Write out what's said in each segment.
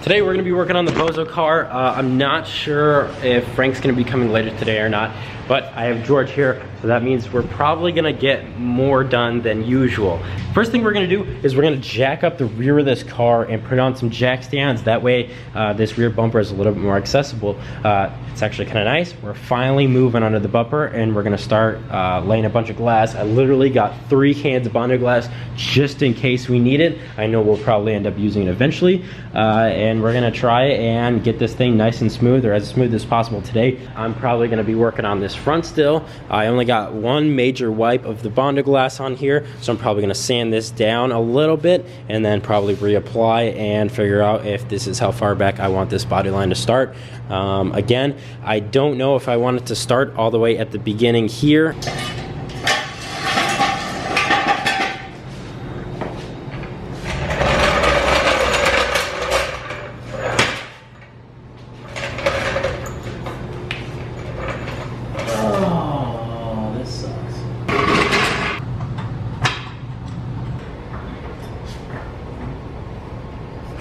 Today we're gonna be working on the Bozo car. I'm not sure if Frank's gonna be coming later today or not, but I have George here, so that means we're probably gonna get more done than usual. First thing we're gonna do is we're gonna jack up the rear of this car and put on some jack stands. That way this rear bumper is a little bit more accessible. It's actually kind of nice. We're finally moving under the bumper and we're gonna start laying a bunch of glass. I literally got 3 cans of Bondo glass just in case we need it. I know we'll probably end up using it eventually. And we're gonna try and get this thing nice and smooth, or as smooth as possible today. I'm probably gonna be working on this front still. I only got 1 major wipe of the Bondo glass on here, so I'm probably gonna sand this down a little bit and then probably reapply and figure out if this is how far back I want this body line to start. Again, I don't know if I want it to start all the way at the beginning here.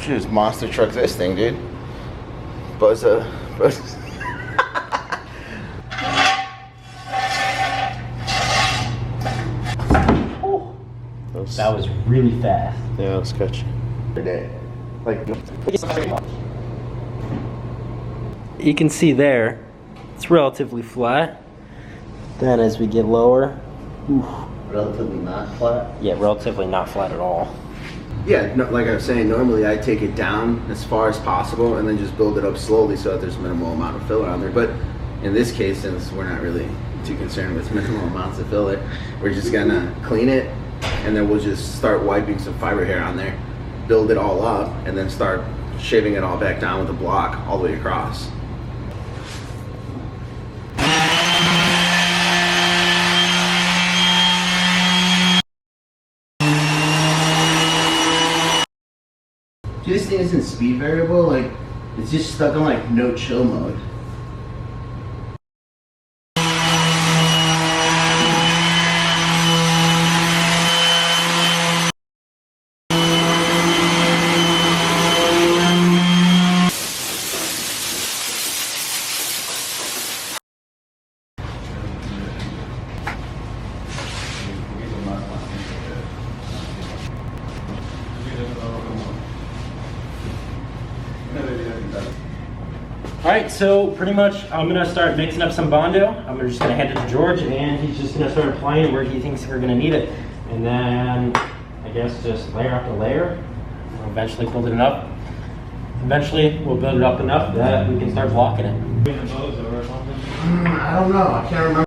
Just monster truck this thing, dude. Buzz. That was really fast. Yeah, that was sketchy. Like, you can see there, it's relatively flat. Then as we get lower, relatively not flat. Yeah, relatively not flat at all. Yeah, no, like I was saying, normally I take it down as far as possible and then just build it up slowly so that there's minimal amount of filler on there. But in this case, since we're not really too concerned with minimal amounts of filler, we're just gonna clean it and then we'll just start wiping some fiber hair on there, build it all up, and then start shaving it all back down with a block all the way across. This thing isn't speed variable, like, it's just stuck on like no chill mode. Alright, so pretty much I'm gonna start mixing up some Bondo. I'm just gonna hand it to George and he's just gonna start applying it where he thinks we're gonna need it. And then I guess just layer after layer, we'll eventually build it up. Eventually we'll build it up enough that we can start blocking it. I don't know, I can't remember.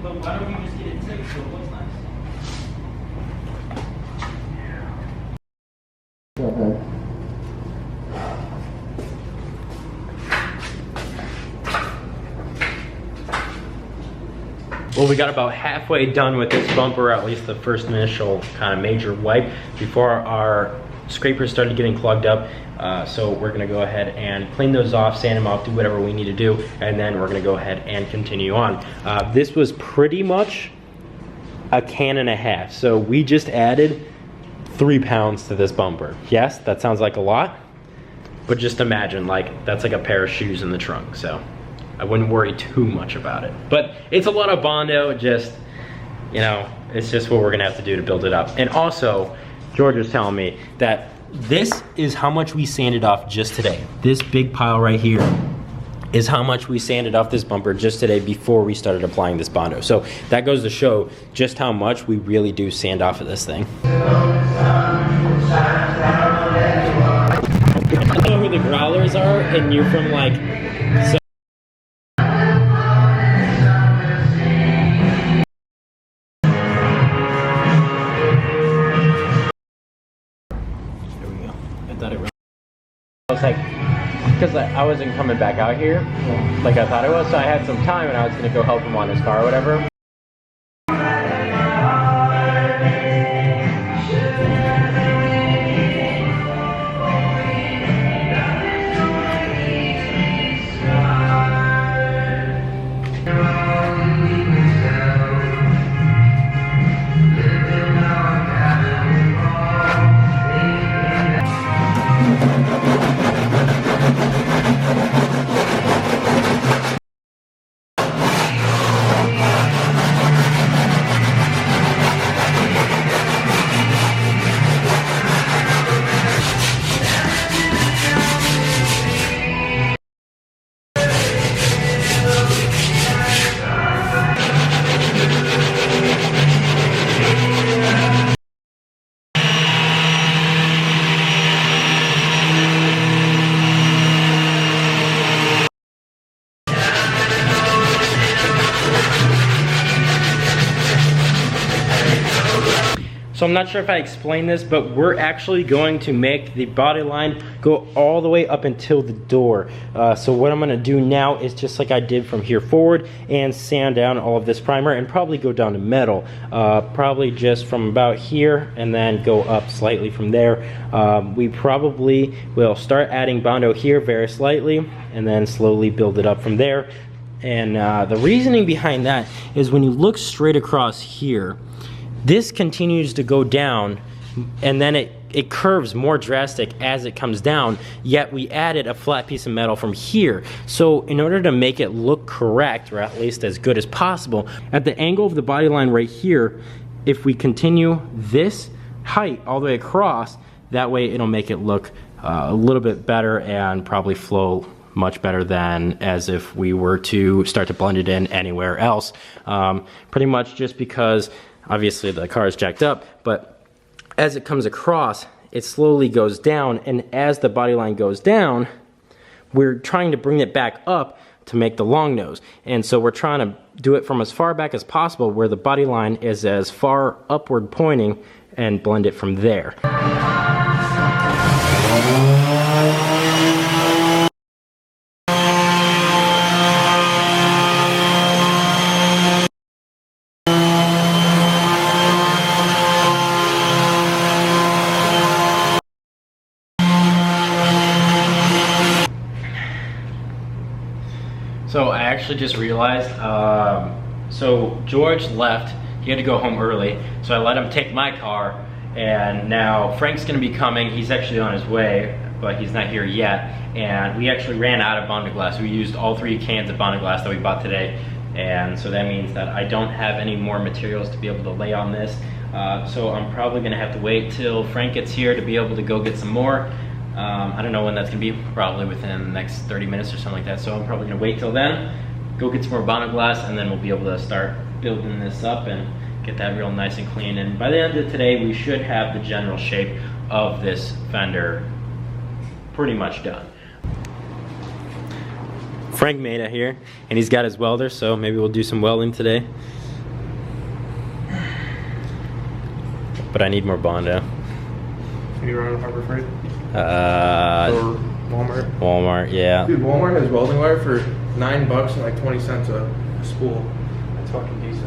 But why don't we just get it thick so it looks nice? Okay. Well, we got about halfway done with this bumper, at least the first initial kind of major wipe, before our scrapers started getting clogged up. So we're gonna go ahead and clean those off, sand them off, do whatever we need to do, and then we're gonna go ahead and continue on. This was pretty much a can and a half. So we just added 3 pounds to this bumper. Yes, that sounds like a lot, but just imagine, like, that's like a pair of shoes in the trunk. So I wouldn't worry too much about it. But it's a lot of Bondo, just, you know, it's just what we're gonna have to do to build it up. And also, George was telling me that this is how much we sanded off just today. This big pile right here is how much we sanded off this bumper just today before we started applying this Bondo. So that goes to show just how much we really do sand off of this thing. I don't know who the growlers are, and you're from like... There we go. I thought it was... I was like... Because I wasn't coming back out here like I thought I was, so I had some time and I was going to go help him on his car or whatever. So I'm not sure if I explained this, but we're actually going to make the body line go all the way up until the door. So what I'm gonna do now is just like I did from here forward and sand down all of this primer and probably go down to metal. Probably just from about here and then go up slightly from there. We probably will start adding Bondo here very slightly and then slowly build it up from there. And the reasoning behind that is when you look straight across here, this continues to go down and then it curves more drastic as it comes down, yet we added a flat piece of metal from here. So in order to make it look correct, or at least as good as possible, at the angle of the body line right here, if we continue this height all the way across, that way it'll make it look a little bit better and probably flow much better than as if we were to start to blend it in anywhere else. Pretty much just because obviously the car is jacked up, but as it comes across, it slowly goes down, and as the body line goes down, we're trying to bring it back up to make the long nose. And so we're trying to do it from as far back as possible where the body line is as far upward pointing and blend it from there. So I actually just realized, so George left, he had to go home early, so I let him take my car, and now Frank's gonna be coming. He's actually on his way, but he's not here yet, and we actually ran out of Bondo glass. We used all 3 cans of Bondo glass that we bought today, and so that means that I don't have any more materials to be able to lay on this, so I'm probably gonna have to wait till Frank gets here to be able to go get some more. I don't know when that's gonna be, probably within the next 30 minutes or something like that. So I'm probably gonna wait till then, go get some more Bondo glass, and then we'll be able to start building this up and get that real nice and clean. And by the end of today, we should have the general shape of this fender pretty much done. Frank made it here, and he's got his welder, so maybe we'll do some welding today. But I need more Bondo. Are you running Harbor Freight? Or Walmart? Walmart, yeah. Dude, Walmart has welding wire for $9 and like 20 cents a spool. That's fucking decent.